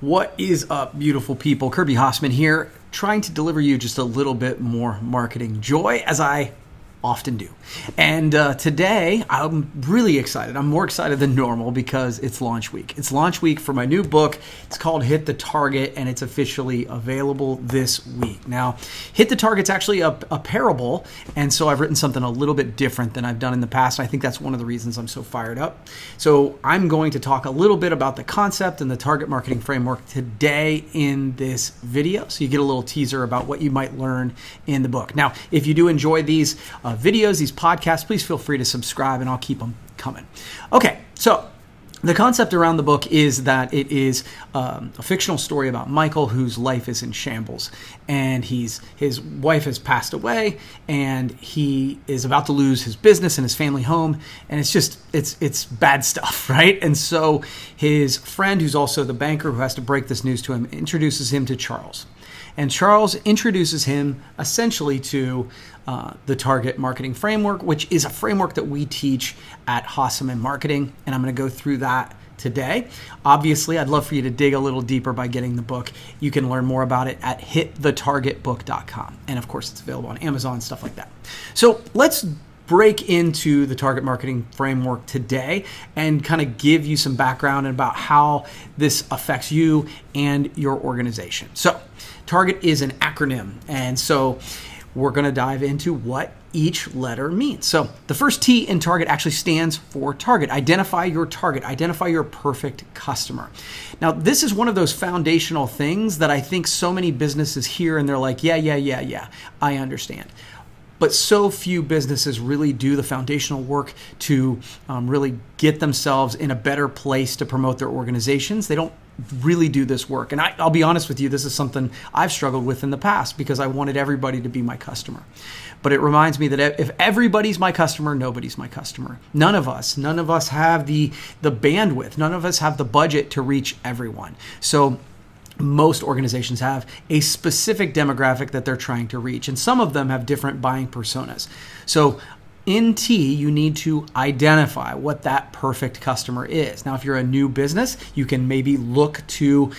What is up, beautiful people? Kirby Hasseman here, trying to deliver you just a little bit more marketing joy, as I often do. And today, I'm really excited. I'm more excited than normal because it's launch week. It's launch week for my new book. It's called Hit the Target, and it's officially available this week. Now, Hit the Target's actually a parable, and so I've written something a little bit different than I've done in the past. I think that's one of the reasons I'm so fired up. So I'm going to talk a little bit about the concept and the target marketing framework today in this video, so you get a little teaser about what you might learn in the book. Now, if you do enjoy these videos, these podcasts, please feel free to subscribe and I'll keep them coming. Okay, so the concept around the book is that it is a fictional story about Michael, whose life is in shambles, and his wife has passed away, and he is about to lose his business and his family home, and it's bad stuff, right? And so his friend, who's also the banker who has to break this news to him, introduces him to Charles. And Charles introduces him essentially to the target marketing framework, which is a framework that we teach at Hasseman Marketing. And I'm going to go through that today. Obviously, I'd love for you to dig a little deeper by getting the book. You can learn more about it at hitthetargetbook.com. And of course, it's available on Amazon, stuff like that. So let's break into the target marketing framework today and kind of give you some background about how this affects you and your organization. So Target is an acronym, and so we're going to dive into what each letter means. So the first T in Target actually stands for target. Identify your target. Identify your perfect customer. Now, this is one of those foundational things that I think so many businesses hear and they're like, yeah, I understand. But so few businesses really do the foundational work to really get themselves in a better place to promote their organizations. They don't really do this work. And I'll be honest with you, this is something I've struggled with in the past because I wanted everybody to be my customer. But it reminds me that if everybody's my customer, nobody's my customer. None of us have the bandwidth. None of us have the budget to reach everyone. So most organizations have a specific demographic that they're trying to reach, and some of them have different buying personas. So in T, you need to identify what that perfect customer is. Now, if you're a new business, you can maybe look to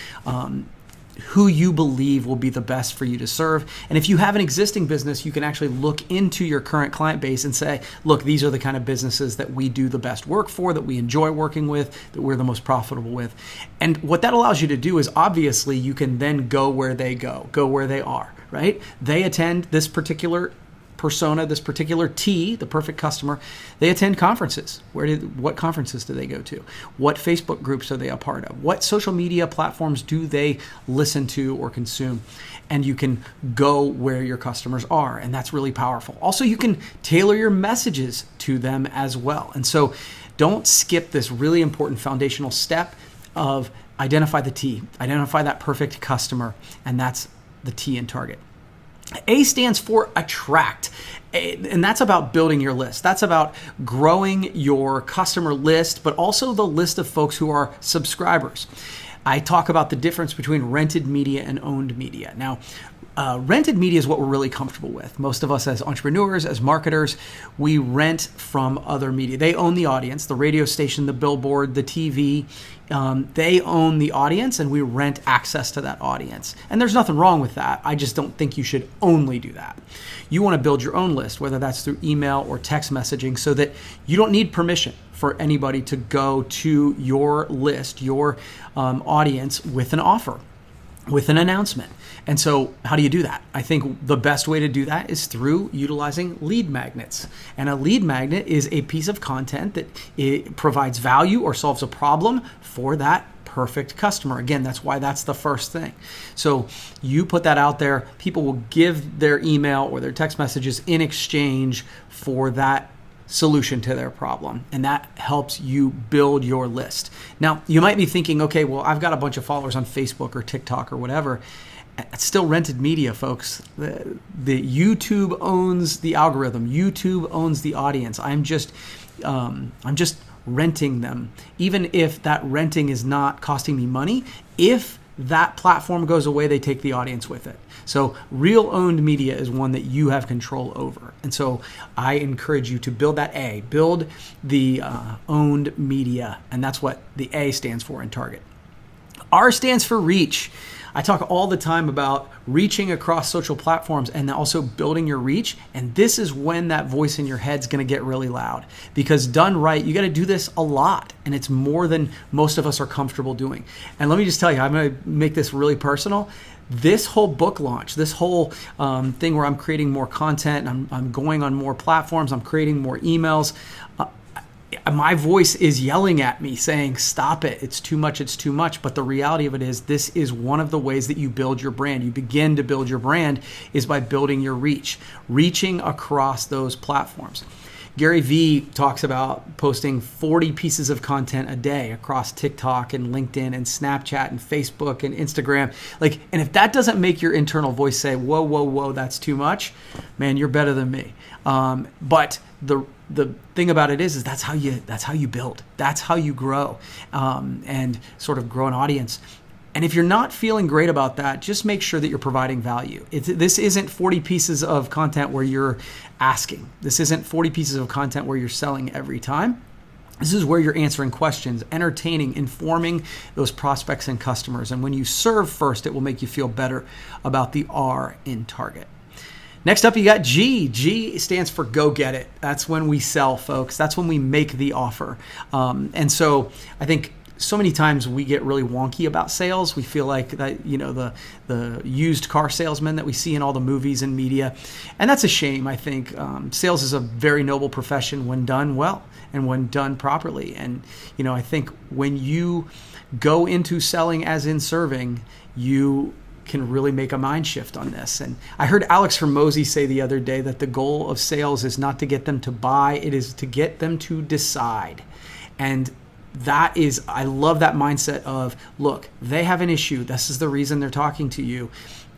who you believe will be the best for you to serve. And if you have an existing business, you can actually look into your current client base and say, look, these are the kind of businesses that we do the best work for, that we enjoy working with, that we're the most profitable with. And what that allows you to do is obviously you can then go where they go where they are, right? They attend this particular persona, this particular T, the perfect customer. They attend conferences. What conferences do they go to? What Facebook groups are they a part of? What social media platforms do they listen to or consume? And you can go where your customers are, and that's really powerful. Also, you can tailor your messages to them as well. And so don't skip this really important foundational step of identify the T, identify that perfect customer, and that's the T in Target. A stands for attract, and that's about building your list. That's about growing your customer list, but also the list of folks who are subscribers. I talk about the difference between rented media and owned media. Now, rented media is what we're really comfortable with. Most of us as entrepreneurs, as marketers, we rent from other media. They own the audience, the radio station, the billboard, the TV. They own the audience, and we rent access to that audience. And there's nothing wrong with that. I just don't think you should only do that. You want to build your own list, whether that's through email or text messaging, so that you don't need permission for anybody to go to your list, your audience, with an offer, with an announcement. And so how do you do that? I think the best way to do that is through utilizing lead magnets. And a lead magnet is a piece of content that it provides value or solves a problem for that perfect customer. Again, that's why that's the first thing. So you put that out there, people will give their email or their text messages in exchange for that solution to their problem. And that helps you build your list. Now, you might be thinking, okay, well, I've got a bunch of followers on Facebook or TikTok or whatever. It's still rented media, folks. The YouTube owns the algorithm. YouTube owns the audience. I'm just renting them. Even if that renting is not costing me money, if that platform goes away, they take the audience with it. So real owned media is one that you have control over. And so I encourage you to build that A, build the owned media. And that's what the A stands for in Target. R stands for reach. I talk all the time about reaching across social platforms and also building your reach. And this is when that voice in your head's going to get really loud, because done right, you got to do this a lot. And it's more than most of us are comfortable doing. And let me just tell you, I'm going to make this really personal. This whole book launch, this whole thing where I'm creating more content, I'm going on more platforms, I'm creating more emails. My voice is yelling at me saying, stop it. It's too much. It's too much. But the reality of it is, this is one of the ways that you build your brand. You begin to build your brand is by building your reach, reaching across those platforms. Gary Vee talks about posting 40 pieces of content a day across TikTok and LinkedIn and Snapchat and Facebook and Instagram. And if that doesn't make your internal voice say, whoa, whoa, whoa, that's too much, man, you're better than me. But the thing about it is that's how you build. That's how you grow, and sort of grow an audience. And if you're not feeling great about that, just make sure that you're providing value. This isn't 40 pieces of content where you're asking. This isn't 40 pieces of content where you're selling every time. This is where you're answering questions, entertaining, informing those prospects and customers. And when you serve first, it will make you feel better about the R in target. Next up, you got G. G stands for go get it. That's when we sell, folks. That's when we make the offer. And so I think so many times we get really wonky about sales. We feel like that, the used car salesman that we see in all the movies and media. And that's a shame, I think. Sales is a very noble profession when done well and when done properly. And, I think when you go into selling as in serving, you can really make a mind shift on this. And I heard Alex Hormozy say the other day that the goal of sales is not to get them to buy, it is to get them to decide. And I love that mindset of, look, they have an issue. This is the reason they're talking to you.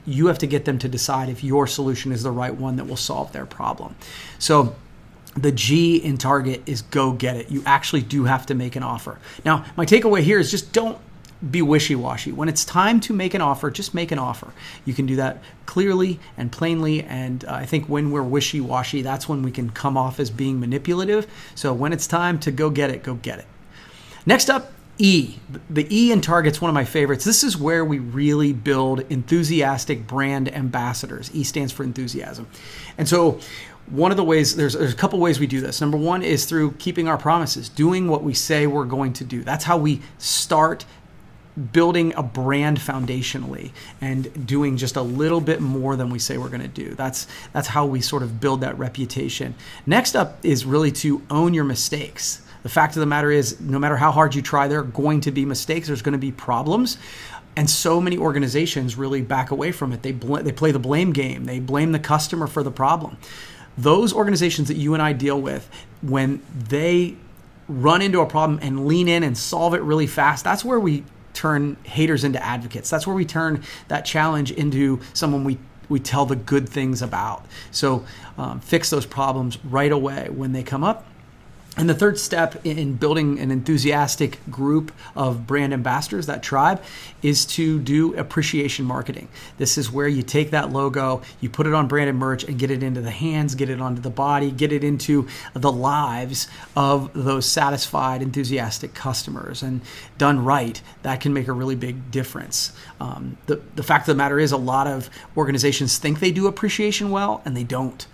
You have to get them to decide if your solution is the right one that will solve their problem. So the G in target is go get it. You actually do have to make an offer. Now, my takeaway here is just don't be wishy-washy. When it's time to make an offer, just make an offer. You can do that clearly and plainly. And I think when we're wishy-washy, that's when we can come off as being manipulative. So when it's time to go get it, go get it. Next up, E. The E in target's one of my favorites. This is where we really build enthusiastic brand ambassadors. E stands for enthusiasm. And so one of the ways, there's a couple ways we do this. Number one is through keeping our promises, doing what we say we're going to do. That's how we start building a brand foundationally and doing just a little bit more than we say we're going to do. That's how we sort of build that reputation. Next up is really to own your mistakes. The fact of the matter is, no matter how hard you try, there are going to be mistakes. There's going to be problems. And so many organizations really back away from it. They play the blame game. They blame the customer for the problem. Those organizations that you and I deal with, when they run into a problem and lean in and solve it really fast, that's where we turn haters into advocates. That's where we turn that challenge into someone we tell the good things about. So fix those problems right away when they come up. And the third step in building an enthusiastic group of brand ambassadors, that tribe, is to do appreciation marketing. This is where you take that logo, you put it on branded merch and get it into the hands, get it onto the body, get it into the lives of those satisfied, enthusiastic customers. And done right, that can make a really big difference. The fact of the matter is, a lot of organizations think they do appreciation well, and they don't.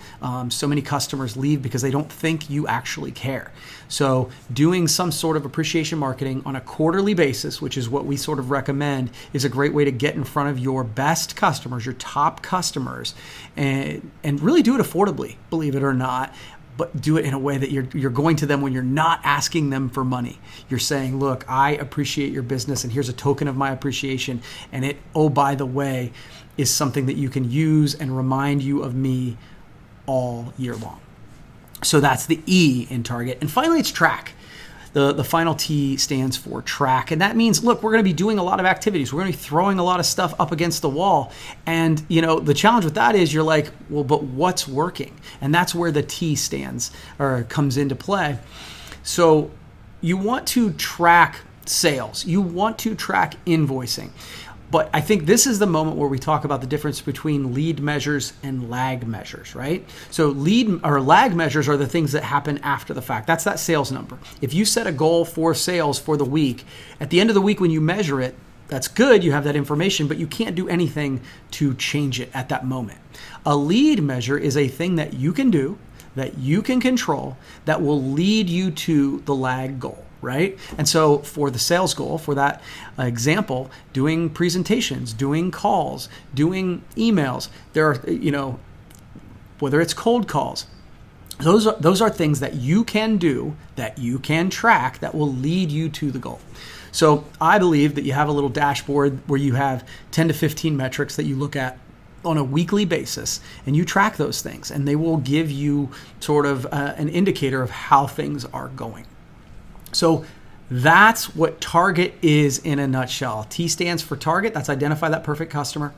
So many customers leave because they don't think you actually care. So doing some sort of appreciation marketing on a quarterly basis, which is what we sort of recommend, is a great way to get in front of your best customers, your top customers, and really do it affordably, believe it or not. But do it in a way that you're going to them when you're not asking them for money. You're saying, look, I appreciate your business, and here's a token of my appreciation. And it, oh, by the way, is something that you can use and remind you of me all year long. So that's the E in target. And finally, it's track. The final T stands for track. And that means, look, we're going to be doing a lot of activities. We're going to be throwing a lot of stuff up against the wall. And, the challenge with that is you're like, well, but what's working? And that's where the T stands or comes into play. So you want to track sales. You want to track invoicing. But I think this is the moment where we talk about the difference between lead measures and lag measures, right? So lead or lag measures are the things that happen after the fact. That's that sales number. If you set a goal for sales for the week, at the end of the week when you measure it, That's good, you have that information, but you can't do anything to change it at that moment. A lead measure is a thing that you can do, that you can control, that will lead you to the lag goal, right? And so for the sales goal, for that example, doing presentations, doing calls, doing emails, there are, whether it's cold calls, those are things that you can do, that you can track, that will lead you to the goal. So I believe that you have a little dashboard where you have 10 to 15 metrics that you look at on a weekly basis, and you track those things, and they will give you sort of an indicator of how things are going. So that's what Target is in a nutshell. T stands for target. That's identify that perfect customer.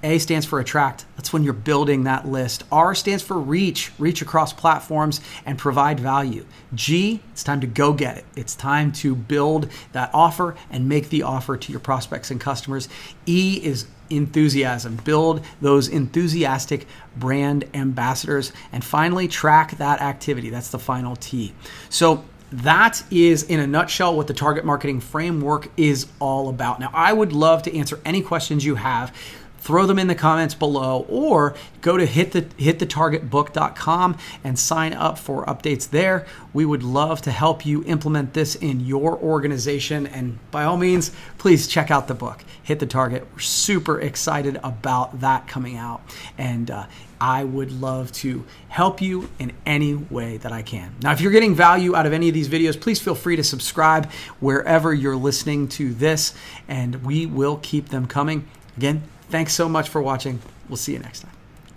A stands for attract. That's when you're building that list. R stands for reach across platforms and provide value. G, it's time to go get it. It's time to build that offer and make the offer to your prospects and customers. E is enthusiasm. Build those enthusiastic brand ambassadors. And finally, track that activity. That's the final T. So that is, in a nutshell, what the target marketing framework is all about. Now, I would love to answer any questions you have. Throw them in the comments below, or go to hitthetargetbook.com and sign up for updates there. We would love to help you implement this in your organization. And by all means, please check out the book, Hit the Target. We're super excited about that coming out. And I would love to help you in any way that I can. Now, if you're getting value out of any of these videos, please feel free to subscribe wherever you're listening to this, and we will keep them coming. Again, thanks so much for watching. We'll see you next time.